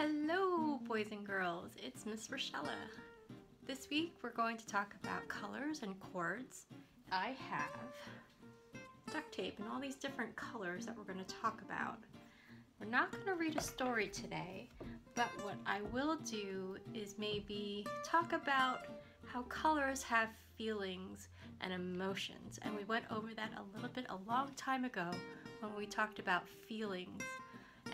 Hello, boys and girls. It's Miss Richela. This week we're going to talk about colors and chords. I have duct tape and all these different colors that we're going to talk about. We're not going to read a story today, but what I will do is maybe talk about how colors have feelings and emotions. And we went over that a little bit a long time ago when we talked about feelings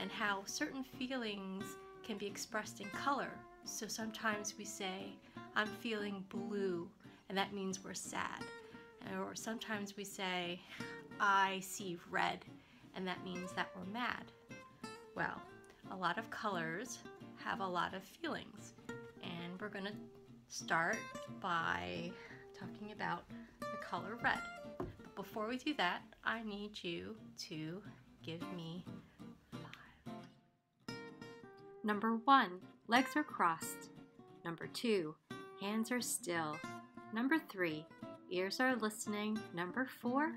and how certain feelings can be expressed in color. So sometimes we say, I'm feeling blue, and that means we're sad. Or sometimes we say, I see red, and that means that we're mad. Well, a lot of colors have a lot of feelings, and we're going to start by talking about the color red. But before we do that, I need you to give me 5. Number 1, legs are crossed. Number 2, hands are still. Number 3, ears are listening. Number 4,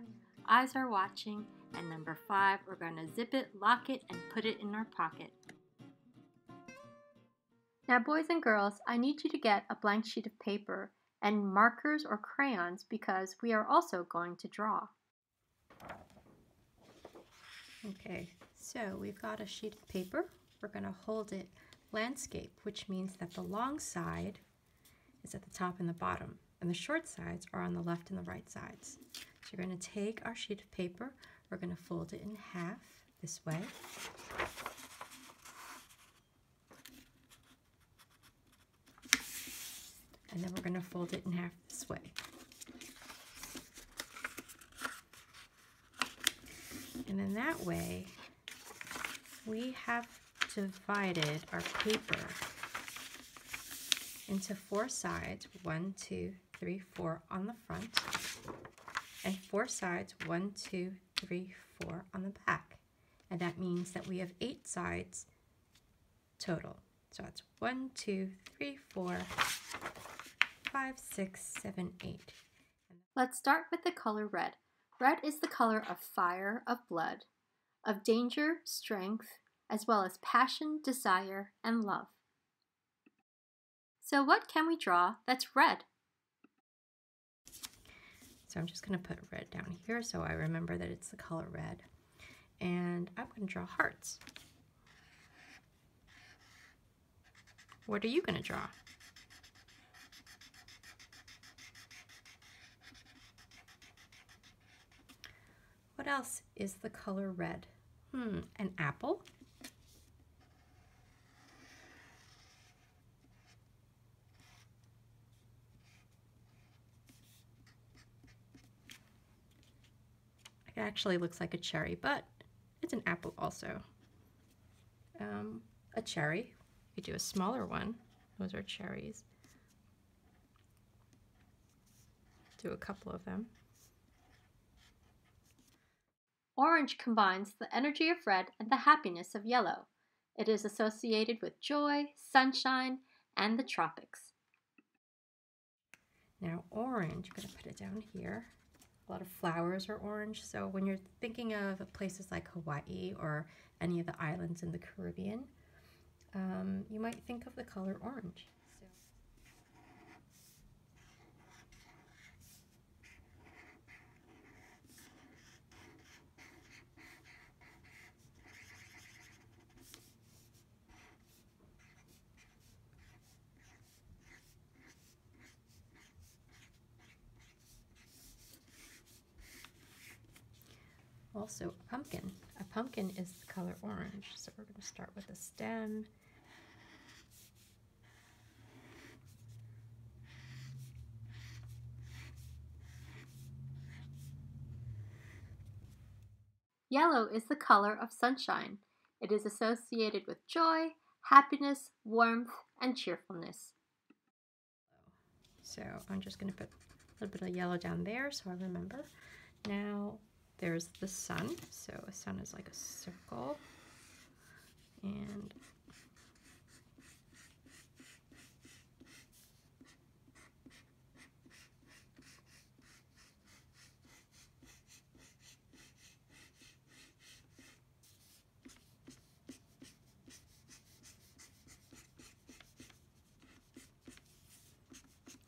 eyes are watching. And number 5, we're going to zip it, lock it, and put it in our pocket. Now, boys and girls, I need you to get a blank sheet of paper and markers or crayons because we are also going to draw. Okay, so we've got a sheet of paper. We're going to hold it landscape, which means that the long side is at the top and the bottom, and the short sides are on the left and the right sides. So you're going to take our sheet of paper, we're going to fold it in half this way. And then we're going to fold it in half this way. And then that way, we have divided our paper into 4 sides, 1, 2, 3, 4 on the front, and 4 sides, 1, 2, 3, 4 on the back. And that means that we have 8 sides total. So it's 1, 2, 3, 4, 5, 6, 7, 8. Let's start with the color red. Red is the color of fire, of blood, of danger, strength, as well as passion, desire, and love. So what can we draw that's red? So I'm just going to put red down here so I remember that it's the color red. And I'm going to draw hearts. What are you going to draw? What else is the color red? An apple. It actually looks like a cherry, but it's an apple also. A cherry. We do a smaller one. Those are cherries. Do a couple of them. Orange combines the energy of red and the happiness of yellow. It is associated with joy, sunshine, and the tropics. Now orange, I'm going to put it down here. A lot of flowers are orange, so when you're thinking of places like Hawaii or any of the islands in the Caribbean, you might think of the color orange. Also, a pumpkin. A pumpkin is the color orange, so we're going to start with a stem. Yellow is the color of sunshine. It is associated with joy, happiness, warmth, and cheerfulness. So I'm just going to put a little bit of yellow down there so I remember. Now there's the sun. So a sun is like a circle. And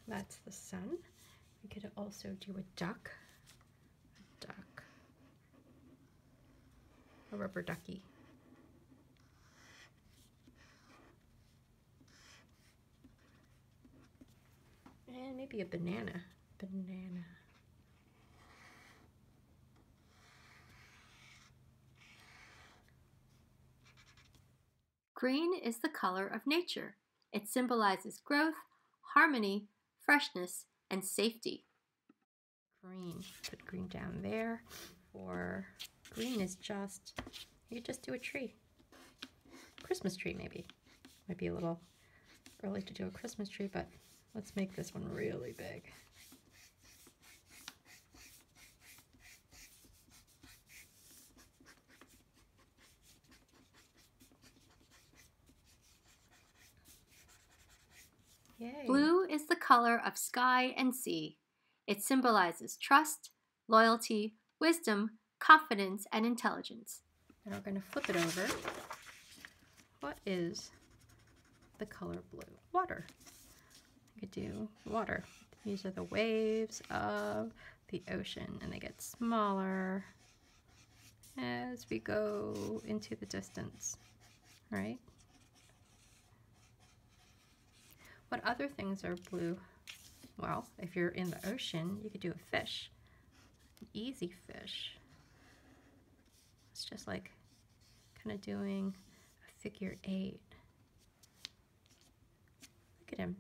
That's the sun. We could also do a duck. A rubber ducky. And maybe a banana. Green is the color of nature. It symbolizes growth, harmony, freshness, and safety. Green. Put green down there. Or green is just, you could just do a tree. Christmas tree maybe. Might be a little early to do a Christmas tree, but let's make this one really big. Yay. Blue is the color of sky and sea. It symbolizes trust, loyalty, wisdom, confidence, and intelligence. Now we're going to flip it over. What is the color blue? Water. You could do water. These are the waves of the ocean, and they get smaller as we go into the distance, right? What other things are blue? Well, if you're in the ocean, you could do a fish, an easy fish. It's just like kind of doing a figure 8. Look at him.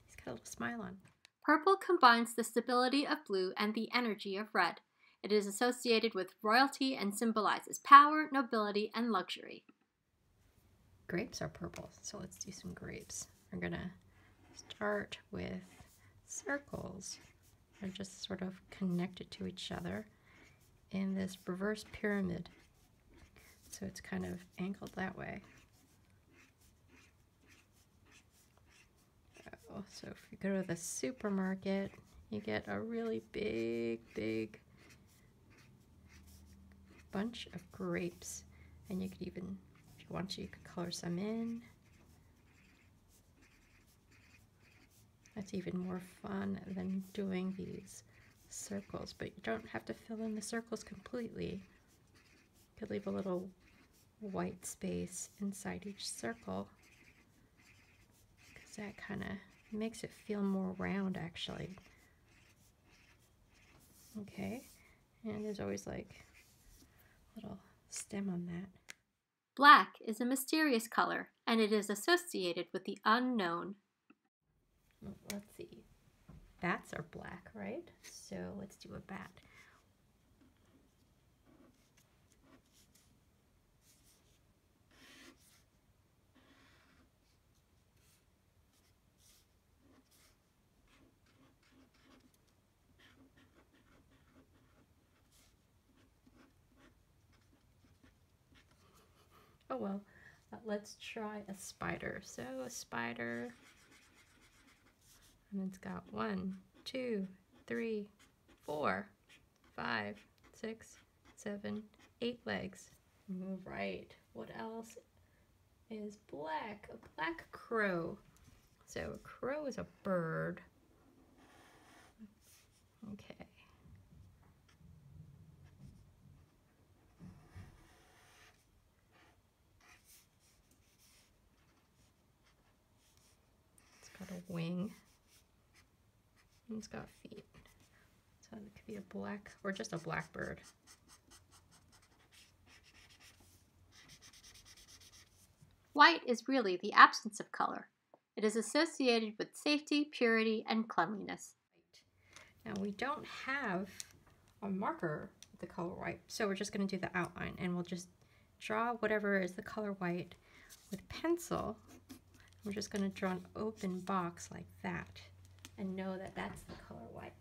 He's got a little smile on. Purple combines the stability of blue and the energy of red. It is associated with royalty and symbolizes power, nobility, and luxury. Grapes are purple, so let's do some grapes. We're gonna start with circles. They're just sort of connected to each other in this reverse pyramid. So it's kind of angled that way. Oh, so if you go to the supermarket, you get a really big bunch of grapes. And you could even, if you want to, you could color some in. That's even more fun than doing these circles, but you don't have to fill in the circles completely. You could leave a little white space inside each circle, because that kind of makes it feel more round, actually. Okay, and there's always like a little stem on that. Black is a mysterious color, and it is associated with the unknown. Let's see. Bats are black, right? So let's do a bat. Oh well, let's try a spider. So a spider. And it's got 1, 2, 3, 4, 5, 6, 7, 8 legs. Right. What else is black? A black crow. So a crow is a bird. Okay. It's got a wing. And it's got feet. So it could be a black, or just a black bird. White is really the absence of color. It is associated with safety, purity, and cleanliness. Now we don't have a marker with the color white, so we're just going to do the outline, and we'll just draw whatever is the color white with pencil. We're just going to draw an open box like that, and know that that's the color white.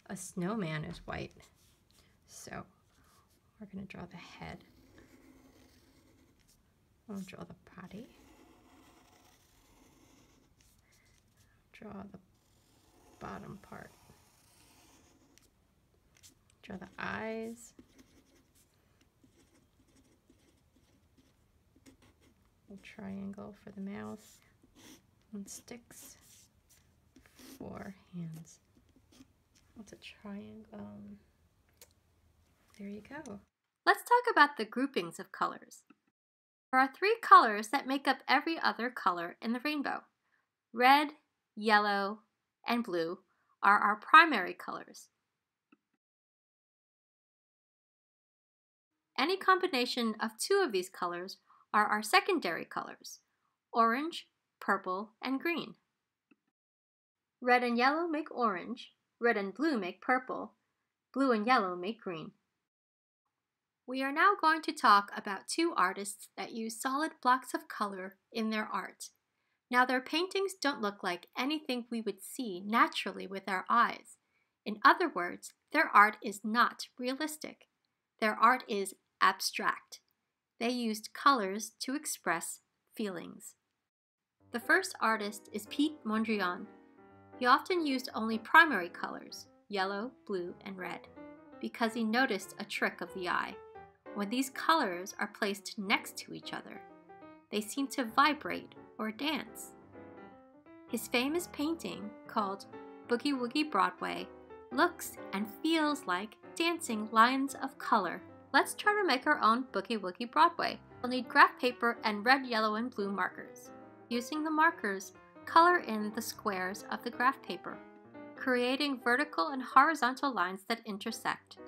A snowman is white, so we're going to draw the head. We'll draw the body. Draw the bottom part. Draw the eyes. A triangle for the mouth. and sticks for hands. What's a triangle? There you go. Let's talk about the groupings of colors. There are 3 colors that make up every other color in the rainbow. Red, yellow, and blue are our primary colors. Any combination of 2 of these colors are our secondary colors: orange, purple, and green. Red and yellow make orange, red and blue make purple, blue and yellow make green. We are now going to talk about 2 artists that use solid blocks of color in their art. Now, their paintings don't look like anything we would see naturally with our eyes. In other words, their art is not realistic. Their art is abstract. They used colors to express feelings. The first artist is Piet Mondrian. He often used only primary colors, yellow, blue, and red, because he noticed a trick of the eye. When these colors are placed next to each other, they seem to vibrate or dance. His famous painting, called Boogie Woogie Broadway, looks and feels like dancing lines of color. Let's try to make our own Boogie Woogie Broadway. We'll need graph paper and red, yellow, and blue markers. Using the markers, color in the squares of the graph paper, creating vertical and horizontal lines that intersect.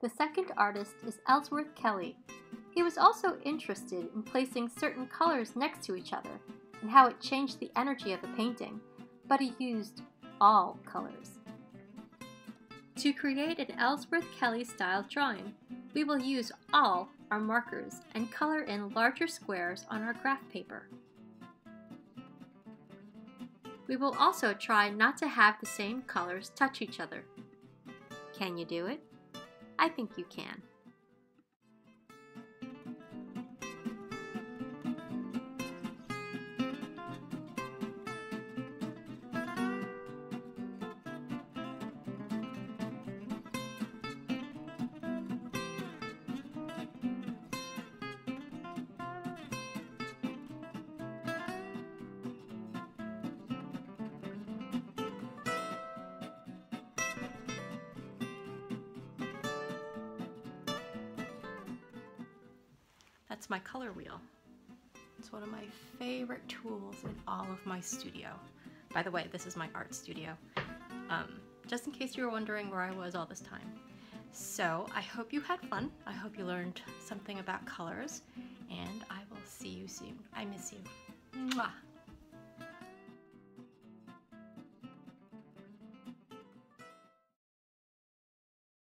The second artist is Ellsworth Kelly. He was also interested in placing certain colors next to each other and how it changed the energy of a painting, but he used all colors. To create an Ellsworth Kelly style drawing, we will use all our markers and color in larger squares on our graph paper. We will also try not to have the same colors touch each other. Can you do it? I think you can. That's my color wheel. It's one of my favorite tools in all of my studio. By the way, this is my art studio. Just in case you were wondering where I was all this time. So I hope you had fun. I hope you learned something about colors, and I will see you soon. I miss you. Mwah.